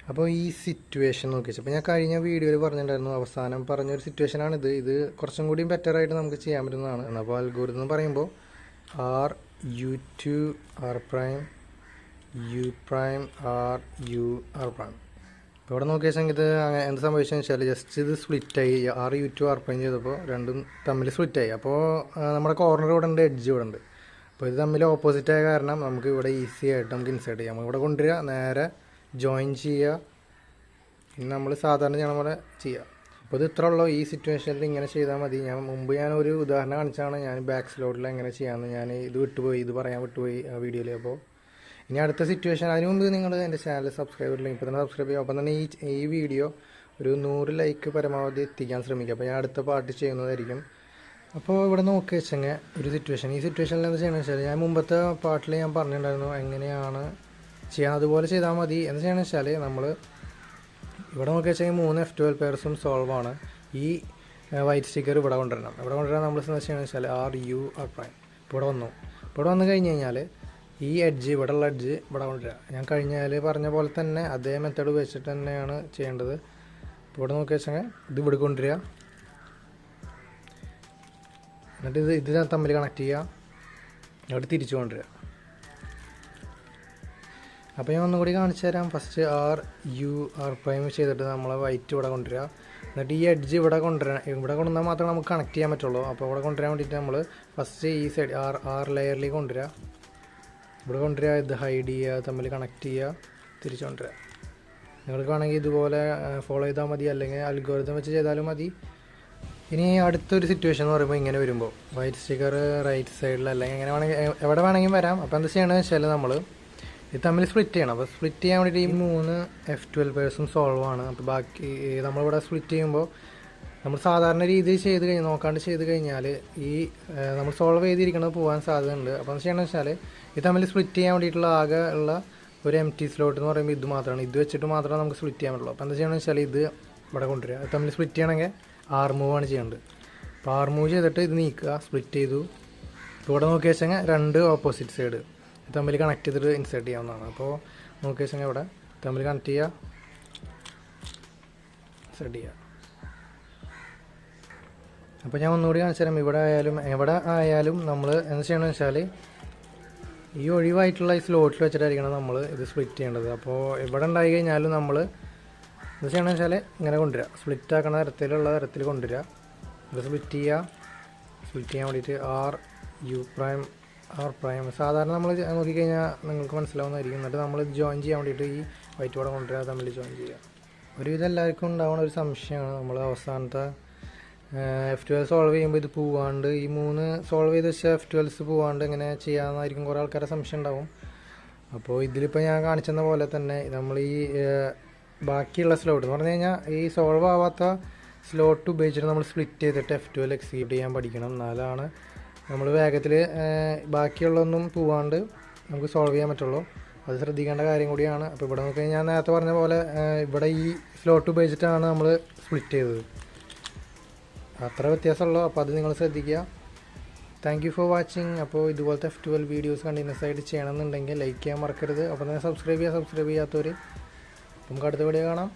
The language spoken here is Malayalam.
അപ്പോൾ ഈ സിറ്റുവേഷൻ നോക്കി വെച്ചപ്പോൾ ഞാൻ കഴിഞ്ഞ വീഡിയോയിൽ പറഞ്ഞിട്ടുണ്ടായിരുന്നു, അവസാനം പറഞ്ഞൊരു സിറ്റുവേഷനാണിത്. ഇത് കുറച്ചും കൂടി ബെറ്ററായിട്ട് നമുക്ക് ചെയ്യാൻ പറ്റുന്നതാണ്. അപ്പോൾ അൽഗോരിതം എന്ന് പറയുമ്പോൾ R U two R prime U prime R U R prime. ഇപ്പോൾ ഇവിടെ നോക്കി വെച്ചാൽ ഇത് എന്ത് സംഭവിച്ചതെന്ന് വെച്ചാൽ ജസ്റ്റ് ഇത് സ്പ്ലിറ്റായി. R U two R prime ചെയ്തപ്പോൾ രണ്ടും തമ്മിൽ സ്പ്ലിറ്റായി. അപ്പോൾ നമ്മുടെ കോർണർ ഇവിടെ ഉണ്ട്, എഡ്ജ് ഇവിടെ ഉണ്ട്. അപ്പോൾ ഇത് തമ്മിൽ ഓപ്പോസിറ്റ് ആയ കാരണം നമുക്ക് ഇവിടെ ഈസി ആയിട്ട് നമുക്ക് ഇൻസേർട്ട് ചെയ്യാം. ഇവിടെ കൊണ്ടുവരിക, നേരെ ജോയിൻ ചെയ്യുക, ഇനി നമ്മൾ സാധാരണ ചെയ്യണ പോലെ ചെയ്യുക. അപ്പോൾ ഇത് ഇത്ര ഉള്ളൂ. ഈ സിറ്റുവേഷനിൽ ഇങ്ങനെ ചെയ്താൽ മതി. ഞാനൊരു ഉദാഹരണം കാണിച്ചാണ് ഞാൻ ബാക്ക് സ്ലോട്ടിൽ എങ്ങനെ ചെയ്യാമെന്ന്. ഞാൻ ഇത് വിട്ടുപോയി, ഇത് പറയാൻ വിട്ടുപോയി ആ വീഡിയോയിൽ. അപ്പോൾ ഇനി അടുത്ത സിറ്റുവേഷൻ, അതിന് മുമ്പ് നിങ്ങൾ എൻ്റെ ചാനൽ സബ്സ്ക്രൈബ് ചെയ്തില്ലെങ്കിൽ ഇപ്പോൾ തന്നെ സബ്സ്ക്രൈബ് ചെയ്യുക. അപ്പം തന്നെ ഈ വീഡിയോ ഒരു 100 ലൈക്ക് പരമാവധി എത്തിക്കാൻ ശ്രമിക്കുക. അപ്പോൾ ഞാൻ അടുത്ത പാർട്ട് ചെയ്യുന്നതായിരിക്കും. അപ്പോൾ ഇവിടെ നോക്കി വെച്ചെങ്കിൽ ഒരു സിറ്റുവേഷൻ, ഈ സിറ്റുവേഷനിൽ എന്താ ചെയ്യണമെന്ന് വെച്ചാൽ ഞാൻ മുമ്പത്തെ പാർട്ടിൽ ഞാൻ പറഞ്ഞിട്ടുണ്ടായിരുന്നു എങ്ങനെയാണ് ചെയ്യാൻ. അതുപോലെ ചെയ്താൽ മതി. എന്താ ചെയ്യണമെന്ന് വെച്ചാൽ നമ്മൾ ഇവിടെ നോക്കി വെച്ചാൽ 3 F2L പെയർസും സോൾവ് ആണ്. ഈ വൈറ്റ് സ്റ്റിക്കർ ഇവിടെ കൊണ്ടുവരണം. ഇവിടെ കൊണ്ടുവരാൻ നമ്മൾ എന്താ ചെയ്യണമെന്ന് വെച്ചാൽ ആർ യു ആർ പ്രൈം ഇവിടെ വന്നു. ഇവിടെ വന്നു കഴിഞ്ഞ് കഴിഞ്ഞാൽ ഈ എഡ്ജ്, ഇവിടെ ഉള്ള എഡ്ജ് ഇവിടെ കൊണ്ടുവരിക. ഞാൻ കഴിഞ്ഞാൽ പറഞ്ഞ പോലെ തന്നെ അതേ മെത്തേഡ് വെച്ചിട്ട് തന്നെയാണ് ചെയ്യേണ്ടത്. ഇപ്പോൾ ഇവിടെ നോക്കി വെച്ചാൽ ഇത് ഇവിടെ കൊണ്ടുവരിക, എന്നിട്ട് ഇത് തമ്മിൽ കണക്ട് ചെയ്യുക, എന്നിട്ട് തിരിച്ചു കൊണ്ടുവരിക. അപ്പോൾ ഞാൻ ഒന്നും കൂടി കാണിച്ചു തരാം. First R U R prime ചെയ്തിട്ട് നമ്മൾ വൈറ്റ് ഇവിടെ കൊണ്ടുവരിക, എന്നിട്ട് ഈ എഡ്ജ് ഇവിടെ കൊണ്ടുവരാൻ, ഇവിടെ കൊണ്ടുവന്നാൽ മാത്രമേ നമുക്ക് കണക്ട് ചെയ്യാൻ പറ്റുള്ളൂ. അപ്പോൾ ഇവിടെ കൊണ്ടുവരാൻ വേണ്ടിയിട്ട് നമ്മൾ ഫസ്റ്റ് ഈ സൈഡ് ആർ ലെയറിലേക്ക് കൊണ്ടുവരിക, ഇവിടെ കൊണ്ടുവരിക, ഇത് ഹൈഡ് ചെയ്യുക, തമ്മിൽ കണക്ട് ചെയ്യുക, തിരിച്ചു കൊണ്ടുവരിക. നിങ്ങൾക്ക് വേണമെങ്കിൽ ഇതുപോലെ ഫോളോ ചെയ്താൽ മതി, അല്ലെങ്കിൽ അൽഗോരിതം വെച്ച് ചെയ്താലും മതി. ഇനി അടുത്തൊരു സിറ്റുവേഷൻ എന്ന് പറയുമ്പോൾ ഇങ്ങനെ വരുമ്പോൾ വൈറ്റ് സ്റ്റിക്കർ റൈറ്റ് സൈഡിൽ അല്ലെങ്കിൽ എങ്ങനെ വേണമെങ്കിൽ എവിടെ വേണമെങ്കിലും വരാം. അപ്പോൾ എന്താ ചെയ്യണമെന്ന് വെച്ചാൽ നമ്മൾ ഇത് തമ്മിൽ സ്പ്ലിറ്റ് ചെയ്യണം. അപ്പോൾ സ്പ്ലിറ്റ് ചെയ്യാൻ വേണ്ടിയിട്ട് ഈ 3 F2L പെയർസും സോൾവ് ആണ്. അപ്പോൾ ബാക്കി നമ്മളിവിടെ സ്പ്ലിറ്റ് ചെയ്യുമ്പോൾ നമ്മൾ സാധാരണ രീതിയിൽ ചെയ്ത് കഴിഞ്ഞാൽ, നോക്കാണ്ട് ചെയ്ത് കഴിഞ്ഞാൽ ഈ നമ്മൾ സോൾവ് ചെയ്തിരിക്കുന്നത് പോകാൻ സാധ്യതയുണ്ട്. അപ്പോൾ എന്താ ചെയ്യണമെന്ന് വെച്ചാൽ ഇത് തമ്മിൽ സ്പ്ലിറ്റ് ചെയ്യാൻ വേണ്ടിയിട്ടുള്ള ആകെ ഉള്ള ഒരു എംറ്റി സ്ലോട്ട് എന്ന് പറയുമ്പോൾ ഇത് മാത്രമാണ്. ഇത് വെച്ചിട്ട് മാത്രമേ നമുക്ക് സ്പ്ലിറ്റ് ചെയ്യാൻ പറ്റുള്ളൂ. അപ്പോൾ എന്താ ചെയ്യണമെന്ന് വെച്ചാൽ ഇത് ഇവിടെ കൊണ്ടുവരിക. ഇത് തമ്മിൽ സ്പ്ലിറ്റ് ചെയ്യണമെങ്കിൽ ആർ മൂവ് ആണ് ചെയ്യേണ്ടത്. അപ്പോൾ ആർ മൂവ് ചെയ്തിട്ട് ഇത് നീക്കുക, സ്പ്ലിറ്റ് ചെയ്തു. ഇപ്പോൾ ഇവിടെ നോക്കി വെച്ചാൽ 2 ഓപ്പോസിറ്റ് സൈഡ് തമ്മിൽ കണക്ട് ചെയ്തിട്ട് ഇൻസേർട്ട് ചെയ്യാവുന്നതാണ്. അപ്പോൾ നോക്കി വെച്ചാൽ ഇവിടെ തമ്മിൽ കണക്ട് ചെയ്യുക, ഇൻസേർട്ട് ചെയ്യുക. അപ്പോൾ ഞാൻ ഒന്നുകൂടി കാണിച്ചു തരാം. എവിടെ ആയാലും നമ്മൾ എന്താ ചെയ്യണമെന്ന് വെച്ചാൽ ഈ ഒഴിവായിട്ടുള്ള ഈ സ്ലോട്ടിൽ വെച്ചിട്ടായിരിക്കണം നമ്മൾ ഇത് സ്പ്ലിറ്റ് ചെയ്യേണ്ടത്. അപ്പോൾ ഇവിടെ ഉണ്ടായി കഴിഞ്ഞാലും നമ്മൾ എന്താ ചെയ്യണമെന്ന് വെച്ചാൽ ഇങ്ങനെ കൊണ്ടുവരിക, സ്പ്ലിറ്റ് ആക്കണ തരത്തിൽ കൊണ്ടുവരിക, ഇത് സ്പ്ലിറ്റ് ചെയ്യാൻ വേണ്ടിയിട്ട് R U prime R prime സാധാരണ നമ്മൾ നോക്കിക്കഴിഞ്ഞാൽ നിങ്ങൾക്ക് മനസ്സിലാവുന്നതായിരിക്കും. എന്നിട്ട് നമ്മൾ ജോയിൻ ചെയ്യാൻ വേണ്ടിയിട്ട് ഈ വൈറ്റ് ബോർഡ് കൊണ്ടുവരിക, തമ്മിൽ ജോയിൻ ചെയ്യുക. ഒരുവിധം എല്ലാവർക്കും ഉണ്ടാവുന്ന ഒരു സംശയമാണ്, നമ്മൾ അവസാനത്തെ F2L സോൾവ് ചെയ്യുമ്പോൾ ഇത് പോവാണ്ട്, ഈ 3 സോൾവ് ചെയ്ത് വെച്ചാൽ F2Ls പോവാണ്ട് എങ്ങനെ ചെയ്യാമെന്നായിരിക്കും കുറേ ആൾക്കാരെ സംശയം ഉണ്ടാവും. അപ്പോൾ ഇതിലിപ്പോൾ ഞാൻ കാണിച്ചെന്ന പോലെ തന്നെ നമ്മൾ ഈ ബാക്കിയുള്ള സ്ലോട്ട് എന്ന് പറഞ്ഞു കഴിഞ്ഞാൽ ഈ സോൾവ് ആവാത്ത സ്ലോട്ട് ഉപയോഗിച്ചിട്ട് നമ്മൾ സ്പ്ലിറ്റ് ചെയ്തിട്ട് F2L എക്സിക്യൂട്ട് ചെയ്യാൻ പഠിക്കണം. എന്നാലാണ് നമ്മൾ വേഗത്തിൽ ബാക്കിയുള്ളതൊന്നും പോവാണ്ട് നമുക്ക് സോൾവ് ചെയ്യാൻ പറ്റുള്ളൂ. അത് ശ്രദ്ധിക്കേണ്ട കാര്യം കൂടിയാണ്. അപ്പോൾ ഇവിടെ നോക്കി ഞാൻ നേരത്തെ പറഞ്ഞ പോലെ ഇവിടെ ഈ സ്ലോട്ട് ഉപയോഗിച്ചിട്ടാണ് നമ്മൾ സ്പ്ലിറ്റ് ചെയ്തത്. അത്ര വ്യത്യാസമുള്ളൂ. അപ്പോൾ അത് നിങ്ങൾ ശ്രദ്ധിക്കുക. Thank you for watching. അപ്പോൾ ഇതുപോലത്തെ F2L വീഡിയോസ് കണ്ടിന്യൂസ് ആയിട്ട് ചെയ്യണമെന്നുണ്ടെങ്കിൽ ലൈക്ക് ചെയ്യാൻ മറക്കരുത്. അപ്പോൾ തന്നെ സബ്സ്ക്രൈബ് ചെയ്യാത്തവർ. നമുക്ക് അടുത്ത വീഡിയോ കാണാം.